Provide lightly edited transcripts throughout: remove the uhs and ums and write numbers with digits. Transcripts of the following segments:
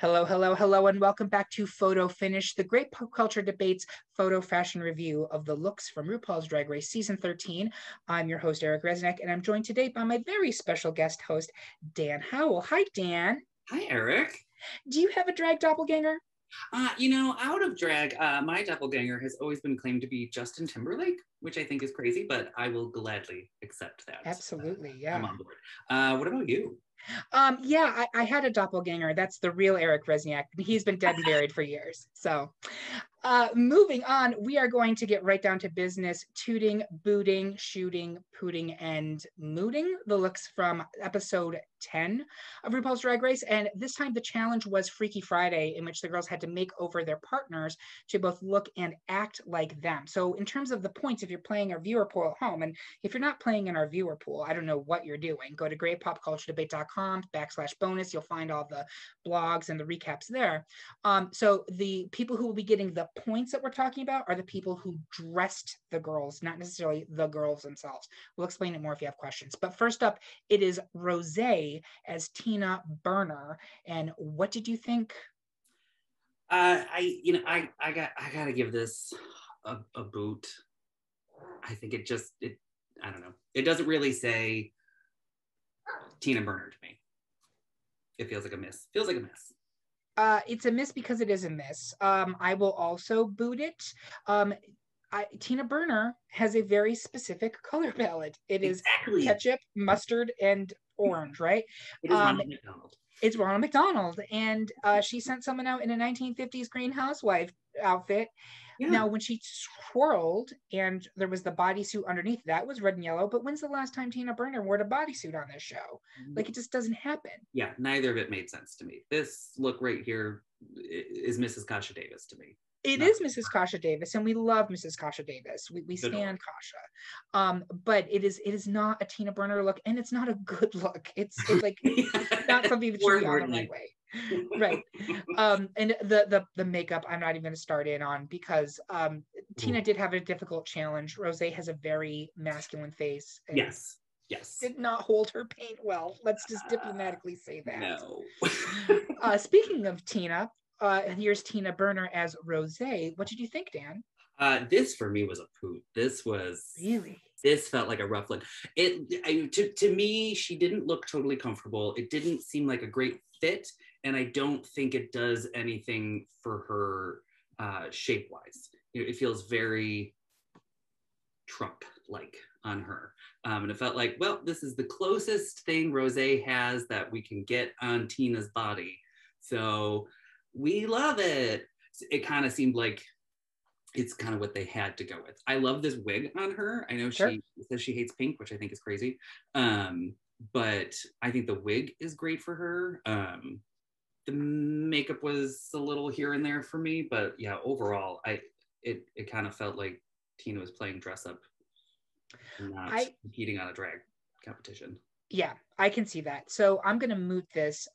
Hello, hello, hello, and welcome back to Photo Finish, the great pop culture debates photo fashion review of the looks from RuPaul's Drag Race Season 13. I'm your host, Eric Resnick, and I'm joined today by my very special guest host, Dan Howell. Hi, Dan. Hi, Eric. Do you have a drag doppelganger? Out of drag, my doppelganger has always been claimed to be Justin Timberlake, which I think is crazy, but I will gladly accept that. Absolutely, yeah. I'm on board. What about you? I had a doppelganger. That's the real Eric Resniak. He's been dead and buried for years. So moving on, we are going to get right down to business, tooting, booting, shooting, pooting, and mooting the looks from episode 10 of RuPaul's Drag Race. And this time the challenge was Freaky Friday, in which the girls had to make over their partners to both look and act like them. So in terms of the points, if you're playing our viewer pool at home, and if you're not playing in our viewer pool, I don't know what you're doing. Go to greatpopculturedebate.com/bonus. You'll find all the blogs and the recaps there. So the people who will be getting the points that we're talking about are the people who dressed the girls, not necessarily the girls themselves. We'll explain it more if you have questions. But first up, it is Rosé as Tina Burner. And what did you think? I gotta give this a boot. I think it I don't know. It doesn't really say Tina Burner to me. It feels like a miss. It's a miss because it is a miss. I will also boot it. Tina Burner has a very specific color palette. It is exactly ketchup, mustard, and orange, right? It is Ronald McDonald. It's Ronald McDonald, and she sent someone out in a 1950s Green Housewife outfit. Yeah. Now, when she swirled and there was the bodysuit underneath, that was red and yellow. But when's the last time Tina Burner wore a bodysuit on this show? Like, it just doesn't happen. Yeah, neither of it made sense to me. This look right here is Mrs. Kasha Davis to me. It is Mrs. Kasha Davis, and we love Mrs. Kasha Davis. We stand Kasha. But it is not a Tina Burner look, and it's not a good look. It's not something that should be on the runway. Right. And the makeup I'm not even going to start in on because Tina did have a difficult challenge. Rosé has a very masculine face. Yes. Did not hold her paint well. Let's just diplomatically say that. No. Speaking of Tina, here's Tina Burner as Rosé. What did you think, Dan? This for me was a poot. This felt like a rough look. To me, she didn't look totally comfortable. It didn't seem like a great fit, and I don't think it does anything for her shape-wise. It feels very Trump-like on her. And it felt like, well, this is the closest thing Rosé has that we can get on Tina's body. So we love it. It kind of seemed like it's kind of what they had to go with. I love this wig on her. I know She says she hates pink, which I think is crazy. But I think the wig is great for her. The makeup was a little here and there for me, but yeah, overall, it kind of felt like Tina was playing dress up, not competing on a drag competition. Yeah, I can see that. So I'm going to moot this.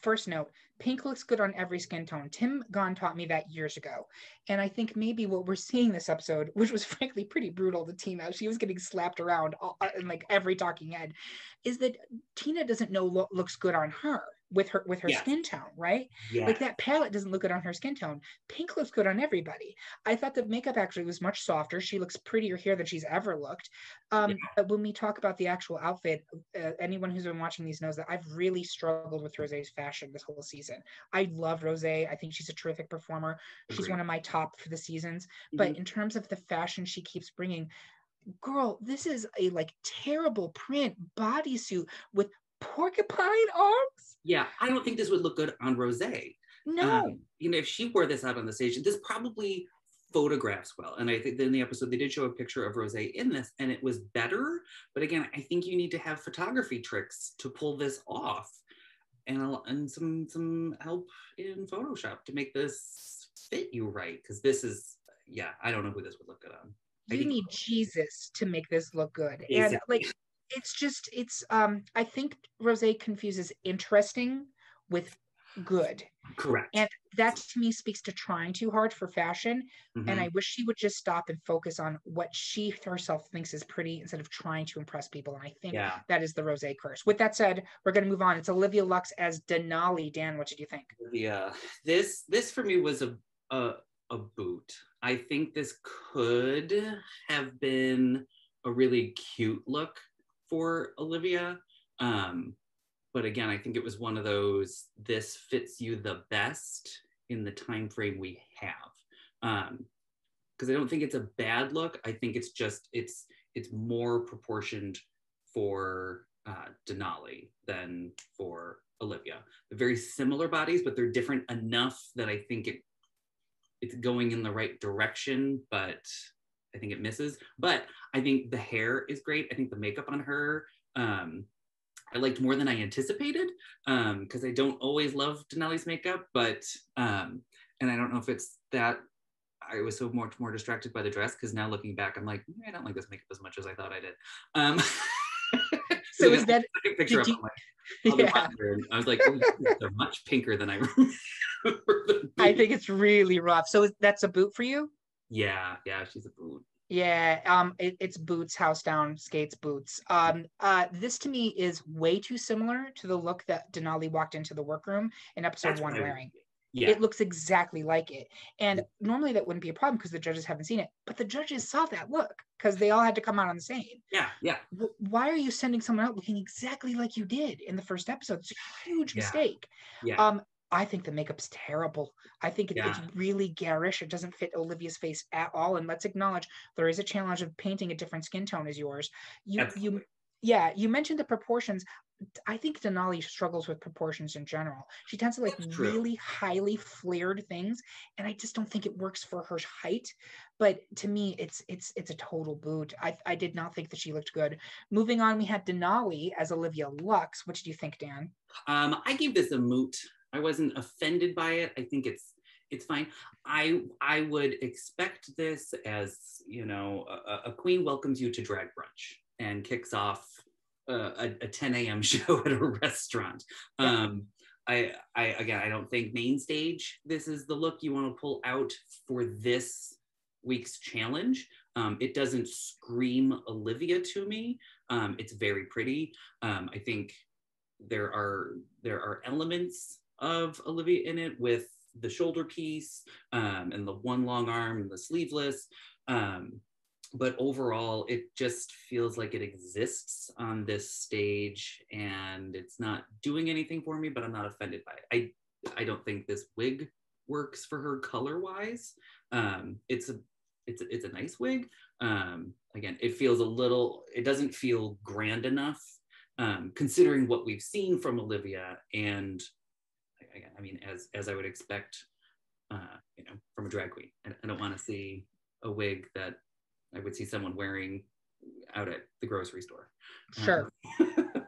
First note, pink looks good on every skin tone. Tim Gunn taught me that years ago. And I think maybe what we're seeing this episode, which was frankly pretty brutal to Tina, she was getting slapped around in like every talking head, is that Tina doesn't know looks good on her with her skin tone, right? Yeah. Like that palette doesn't look good on her skin tone. Pink looks good on everybody. I thought the makeup actually was much softer. She looks prettier here than she's ever looked. But when we talk about the actual outfit, anyone who's been watching these knows that I've really struggled with Rosé's fashion this whole season. I love Rosé. I think she's a terrific performer. She's one of my top for the seasons. But in terms of the fashion she keeps bringing, girl, this is a like terrible print bodysuit with porcupine arms. Yeah, I don't think this would look good on Rosé. No. If she wore this out on the stage, this probably photographs well. And I think in the episode, they did show a picture of Rosé in this, and it was better. But again, I think you need to have photography tricks to pull this off, and some help in Photoshop to make this fit you right. Because this is, I don't know who this would look good on. You need Jesus to make this look good. Exactly. And like, it's I think Rosé confuses interesting with good. Correct. And that to me speaks to trying too hard for fashion. Mm-hmm. And I wish she would just stop and focus on what she herself thinks is pretty instead of trying to impress people. And I think that is the rosé curse. With that said, we're going to move on. It's Olivia Lux as Denali. Dan, what did you think? Yeah, this for me was a boot. I think this could have been a really cute look for Olivia. But again, I think it was one of those, this fits you the best in the time frame we have. Because I don't think it's a bad look. I think it's just, it's more proportioned for Denali than for Olivia. They're very similar bodies, but they're different enough that I think it's going in the right direction, but I think it misses. But I think the hair is great. I think the makeup on her, I liked more than I anticipated, because I don't always love Denali's makeup, but, and I don't know if it's that I was so much more distracted by the dress, because now looking back, I'm like, I don't like this makeup as much as I thought I did. So is that a picture of my I was like, oh, they're much pinker than I remember. I think it's really rough. So that's a boot for you? Yeah, she's a boot. Yeah, it's boots, house down, skates, boots. This to me is way too similar to the look that Denali walked into the workroom in episode 1 wearing. Yeah. It looks exactly like it. And normally that wouldn't be a problem because the judges haven't seen it, but the judges saw that look because they all had to come out on the same. Yeah. Why are you sending someone out looking exactly like you did in the first episode? It's a huge mistake. Yeah. I think the makeup's terrible. I think it's really garish. It doesn't fit Olivia's face at all. And let's acknowledge there is a challenge of painting a different skin tone as yours. You mentioned the proportions. I think Denali struggles with proportions in general. She tends to like really highly flared things, and I just don't think it works for her height. But to me, it's a total boot. I did not think that she looked good. Moving on, we had Denali as Olivia Lux. What did you think, Dan? I gave this a moot. I wasn't offended by it. I think it's fine. I would expect this as, a queen welcomes you to drag brunch and kicks off a 10 a.m. show at a restaurant. I don't think main stage, this is the look you want to pull out for this week's challenge. It doesn't scream Olivia to me. It's very pretty. I think there are elements of Olivia in it with the shoulder piece and the one long arm and the sleeveless. But overall, it just feels like it exists on this stage and it's not doing anything for me, but I'm not offended by it. I don't think this wig works for her color-wise. It's a nice wig. Again, it doesn't feel grand enough considering what we've seen from Olivia, and I mean, as I would expect, from a drag queen. I don't want to see a wig that I would see someone wearing out at the grocery store. Sure.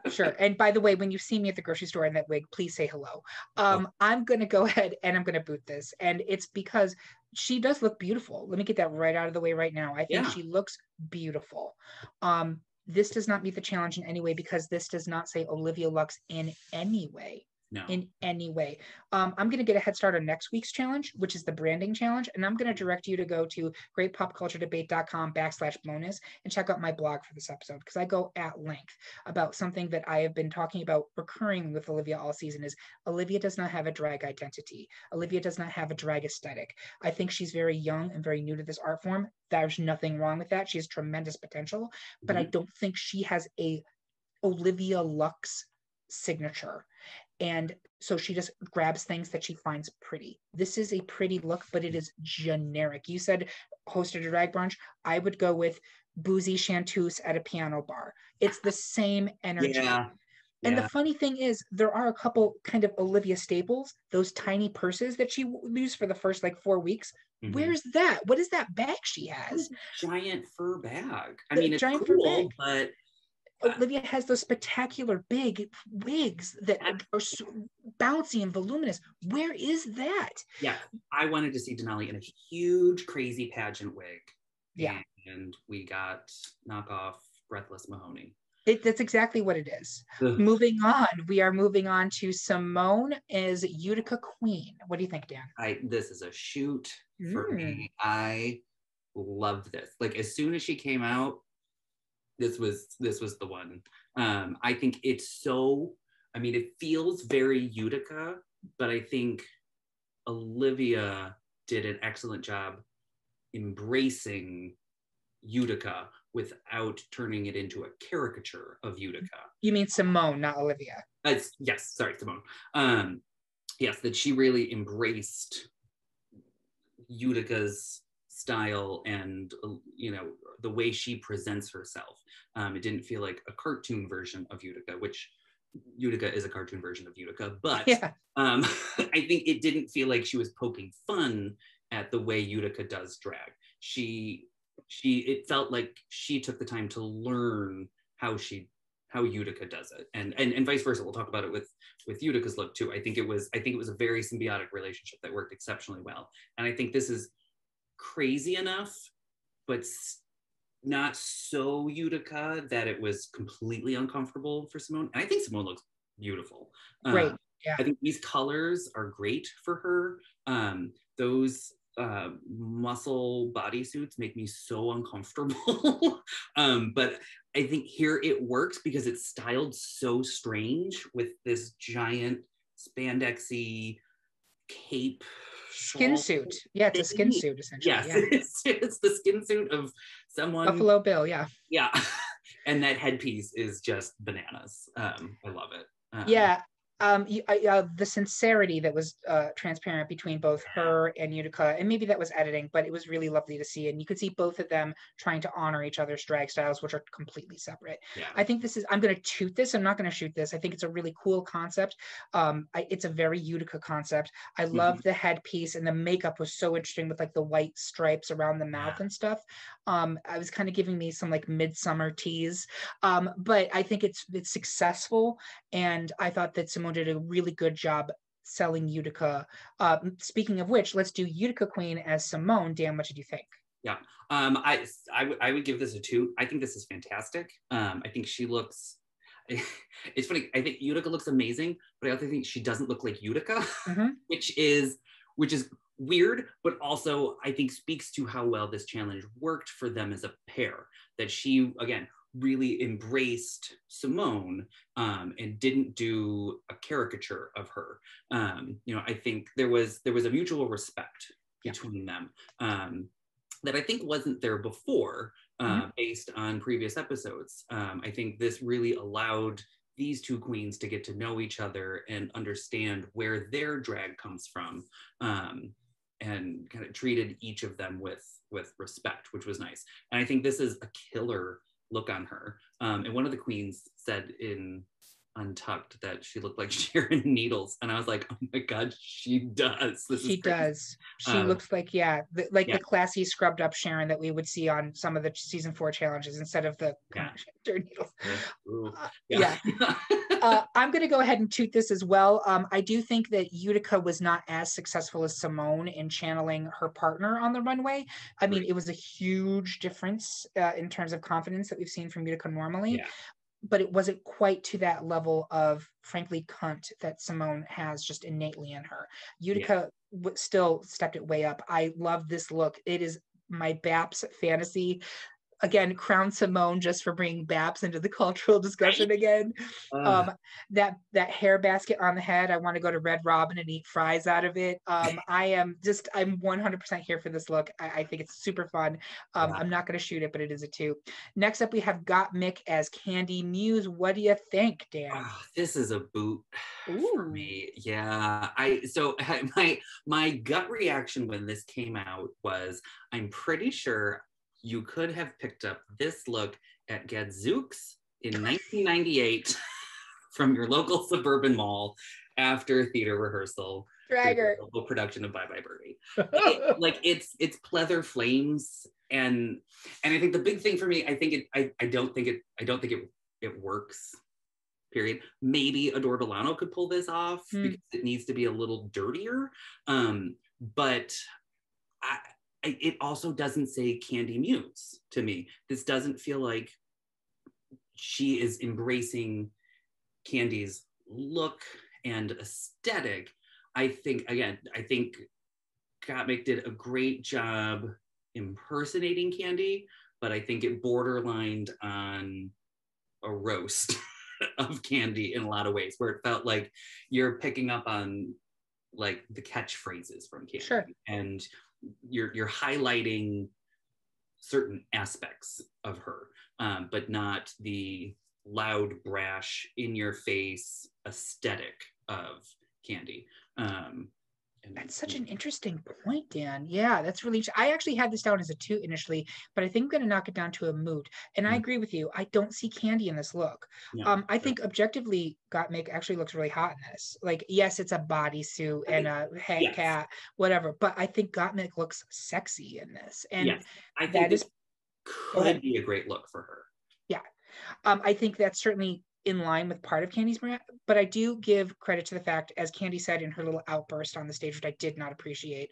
Sure. And by the way, when you see me at the grocery store in that wig, please say hello. I'm going to go ahead and I'm going to boot this. And it's because she does look beautiful. Let me get that right out of the way right now. I think she looks beautiful. This does not meet the challenge in any way because this does not say Olivia Lux in any way. No. In any way. I'm going to get a head start on next week's challenge, which is the branding challenge. And I'm going to direct you to go to greatpopculturedebate.com/bonus and check out my blog for this episode, because I go at length about something that I have been talking about recurring with Olivia all season is Olivia does not have a drag identity. Olivia does not have a drag aesthetic. I think she's very young and very new to this art form. There's nothing wrong with that. She has tremendous potential, but I don't think she has a Olivia Lux signature. And so she just grabs things that she finds pretty. This is a pretty look, but it is generic. You said hosted a drag brunch. I would go with boozy chanteuse at a piano bar. It's the same energy. Yeah. And the funny thing is, there are a couple kind of Olivia staples, those tiny purses that she used for the first 4 weeks. Where's that? What is that bag she has? Giant fur bag. I mean, it's giant cool, fur bag. but Olivia has those spectacular big wigs that are so bouncy and voluminous. Where is that? Yeah, I wanted to see Denali in a huge, crazy pageant wig. Yeah. And we got knockoff Breathless Mahoney. That's exactly what it is. Ugh. Moving on, we are moving on to Simone as Utica Queen. What do you think, Dan? This is a shoot for Mm. me. I love this. Like as soon as she came out, this was the one. I think it's so, I mean, it feels very Utica, but I think Olivia did an excellent job embracing Utica without turning it into a caricature of Utica. You mean Simone, not Olivia. Yes, sorry, Simone. Yes, that she really embraced Utica's style and the way she presents herself. It didn't feel like a cartoon version of Utica, which Utica is a cartoon version of Utica, but Yeah. I think it didn't feel like she was poking fun at the way Utica does drag. It felt like she took the time to learn how Utica does it, and vice versa. We'll talk about it with Utica's look too. I think it was a very symbiotic relationship that worked exceptionally well, and I think this is crazy enough, but not so Utica that it was completely uncomfortable for Simone. And I think Simone looks beautiful. Great. Yeah. I think these colors are great for her. Those muscle bodysuits make me so uncomfortable. But I think here it works because it's styled so strange with this giant spandexy cape Skin suit. Yeah, it's a skin suit essentially. Yes, yeah. it's the skin suit of someone. Buffalo Bill, yeah. Yeah. And that headpiece is just bananas. I love it. Yeah. The sincerity that was transparent between both her and Utica, and maybe that was editing, but it was really lovely to see. And you could see both of them trying to honor each other's drag styles, which are completely separate. Yeah. I think I'm going to toot this. I'm not going to shoot this. I think it's a really cool concept. It's a very Utica concept. I love the headpiece, and the makeup was so interesting with like the white stripes around the mouth and stuff. I was kind of giving me some like midsummer tease, but I think it's successful. And I thought that Simone did a really good job selling Utica. Speaking of which, let's do Utica Queen as Simone. Dan, what did you think? Yeah, I would give this a 2. I think this is fantastic. I think she looks. It's funny. I think Utica looks amazing, but I also think she doesn't look like Utica, which is weird, but also I think speaks to how well this challenge worked for them as a pair. That she again really embraced Simone and didn't do a caricature of her. I think there was a mutual respect between them that I think wasn't there before based on previous episodes. I think this really allowed these two queens to get to know each other and understand where their drag comes from, and kind of treated each of them with respect, which was nice. And I think this is a killer look on her. And one of the queens said in Untucked that she looked like Sharon Needles, and I was like, oh my god, she does. She does. She looks like the classy scrubbed up Sharon that we would see on some of the season 4 challenges instead of the Sharon Needles. I'm going to go ahead and toot this as well. I do think that Utica was not as successful as Simone in channeling her partner on the runway. I mean, it was a huge difference in terms of confidence that we've seen from Utica normally. But it wasn't quite to that level of, frankly, cunt that Simone has just innately in her. Utica still stepped it way up. I love this look. It is my Baps fantasy. Again, crown Simone just for bringing Baps into the cultural discussion again. That hair basket on the head, I want to go to Red Robin and eat fries out of it. I'm 100% here for this look. I think it's super fun. I'm not going to shoot it, but it is a 2. Next up, we have Got Mick as Candy Muse. What do you think, Dan? This is a boot for me. Yeah. My gut reaction when this came out was, I'm pretty sure you could have picked up this look at Gadzooks in 1998 from your local suburban mall after theater rehearsal. Dragger. Local production of Bye Bye Birdie. It's pleather flames, and I think the big thing for me, I don't think it works. Period. Maybe Adore Delano could pull this off because it needs to be a little dirtier. But it also doesn't say Candy Muse to me. This doesn't feel like she is embracing Candy's look and aesthetic. I think Gottmik did a great job impersonating Candy, but I think it borderlined on a roast of Candy in a lot of ways, where it felt like you're picking up on like the catchphrases from Candy, sure, and you're highlighting certain aspects of her, but not the loud, brash, in your face aesthetic of Candy. That's such an interesting point, Dan. Yeah, that's really, I actually had this down as a toot initially, but I think I'm going to knock it down to a moot. And I agree with you. I don't see Candy in this look. No. I think objectively, Gottmik actually looks really hot in this. Like, yes, it's a bodysuit and a head cat, whatever, but I think Gottmik looks sexy in this. And yes, I think that could be a great look for her. Yeah. I think that's certainly in line with part of Candy's brand, but I do give credit to the fact, as Candy said in her little outburst on the stage, which I did not appreciate,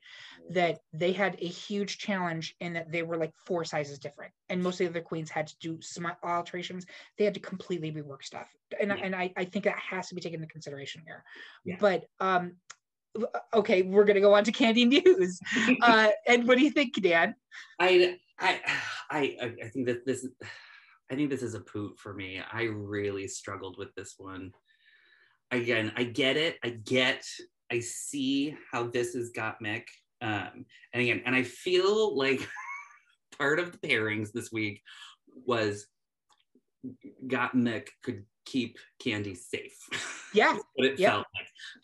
that they had a huge challenge in that they were like 4 sizes different, and most of the other queens had to do small alterations. They had to completely rework stuff, and I think that has to be taken into consideration here. Yeah. But okay, we're gonna go on to Candy news. And what do you think, Dan? I think that this. I think this is a poot for me. I really struggled with this one. Again, I get it. I see how this is Gottmik. And I feel like part of the pairings this week was Gottmik could keep Candy safe. Yeah. What it felt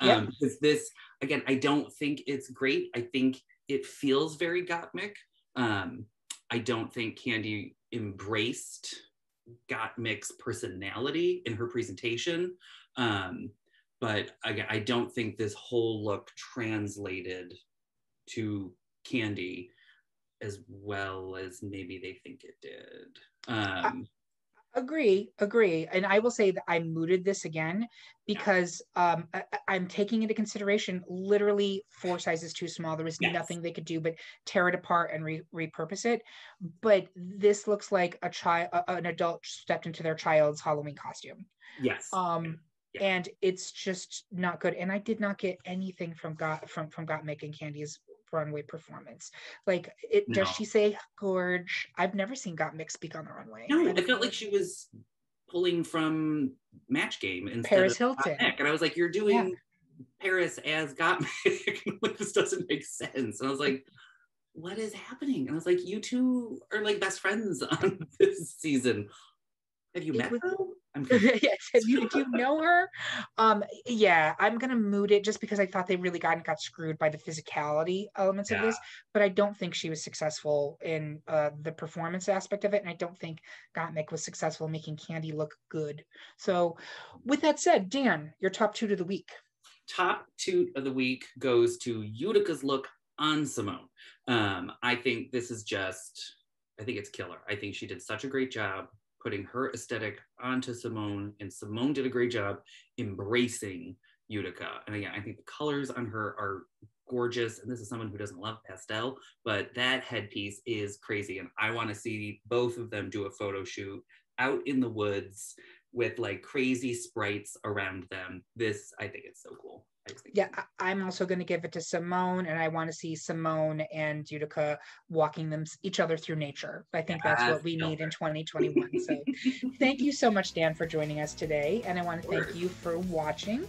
like. Because this, again, I don't think it's great. I think it feels very Gottmik. I don't think Candy embraced Gottmik's personality in her presentation, but again, I don't think this whole look translated to Candy as well as maybe they think it did. Agree. And I will say that I mooted this again because I'm taking into consideration literally 4 sizes too small. There was nothing they could do but tear it apart and repurpose it. But this looks like an adult stepped into their child's Halloween costume. Yes. And it's just not good. And I did not get anything from Gottmik and Candy's runway performance. Like, does she say gorge? I've never seen Gottmik speak on the runway. No, I felt like she was pulling from Match Game instead Paris of Hilton. Gottmik. And I was like, you're doing Paris as Gottmik. Like, this doesn't make sense. And I was like, what is happening? And I was like, you two are like best friends on this season. Have you met her? Yes, if you know her, I'm gonna moot it just because I thought they really got screwed by the physicality elements of this, but I don't think she was successful in the performance aspect of it, and I don't think Gottmik was successful in making Candy look good. So with that said, Dan, your top toot of the week. Top toot of the week goes to Utica's look on Simone. I think this is I think it's killer. I think she did such a great job putting her aesthetic onto Simone, and Simone did a great job embracing Utica. And again, I think the colors on her are gorgeous, and this is someone who doesn't love pastel, but that headpiece is crazy, and I want to see both of them do a photo shoot out in the woods with like crazy sprites around them. I think it's so cool. I'm also going to give it to Simone, and I want to see Simone and Utica walking each other through nature. I think that's what we need in 2021. So thank you so much, Dan, for joining us today. And I want to thank you for watching.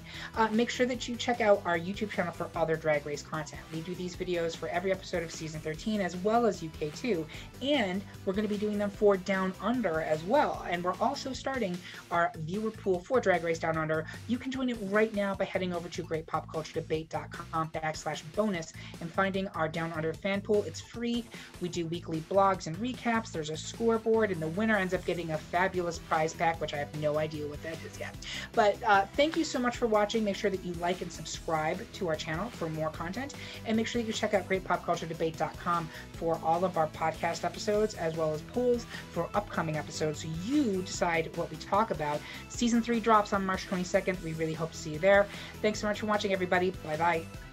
Make sure that you check out our YouTube channel for other Drag Race content. We do these videos for every episode of season 13, as well as UK2. And we're going to be doing them for Down Under as well. And we're also starting our viewer pool for Drag Race Down Under. You can join it right now by heading over to greatpopculturedebate.com/bonus and finding our Down Under fan pool. It's free. We do weekly blogs and recaps. There's a scoreboard, and the winner ends up getting a fabulous prize pack, which I have no idea what that is yet. But thank you so much for watching. Make sure that you like and subscribe to our channel for more content, and make sure that you check out greatpopculturedebate.com for all of our podcast episodes, as well as polls for upcoming episodes, so you decide what we talk about. Season 3 drops on March 22nd. We really hope to see you there. Thanks so much for watching, everybody. Bye-bye.